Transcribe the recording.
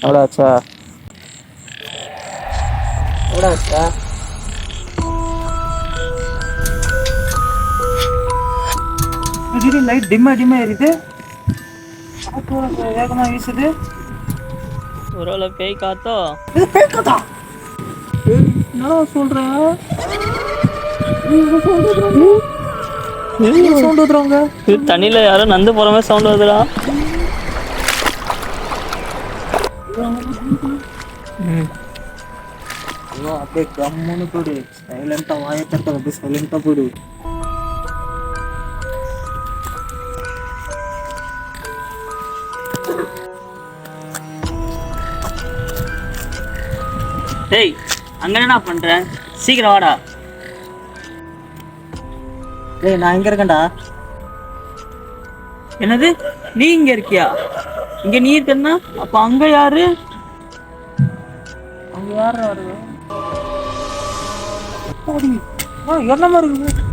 எவ்வளோ ஆச்சா? எவ்வளோ ஆச்சா? திடீர்னு லைட் டிம்மா எரியுது. வேகமா வீசுது. ஒருவேளை பேய் காத்தோ? இது பேய் காத்தா? என்ன சொல்ற? சவுண்ட் வந்துடுவாங்க. தண்ணியில யாரோ நந்து போற மாதிரி சவுண்ட் வருதுடா. அப்படியே கம்முன்னு போடு. சைலண்டா வாயத்தட்ட அப்படியே சைலண்டா போடு. டேய், அங்க என்ன பண்ற? சீக்கிரம் வாடா. டேய், நான் இங்க இருக்கேன்டா. என்னது, நீ இங்க இருக்கியா? இங்க நீ இருக்கன்னா அப்ப அங்க யாரு? அங்க யாரு வருது? என்ன மாதிரி இருக்குது?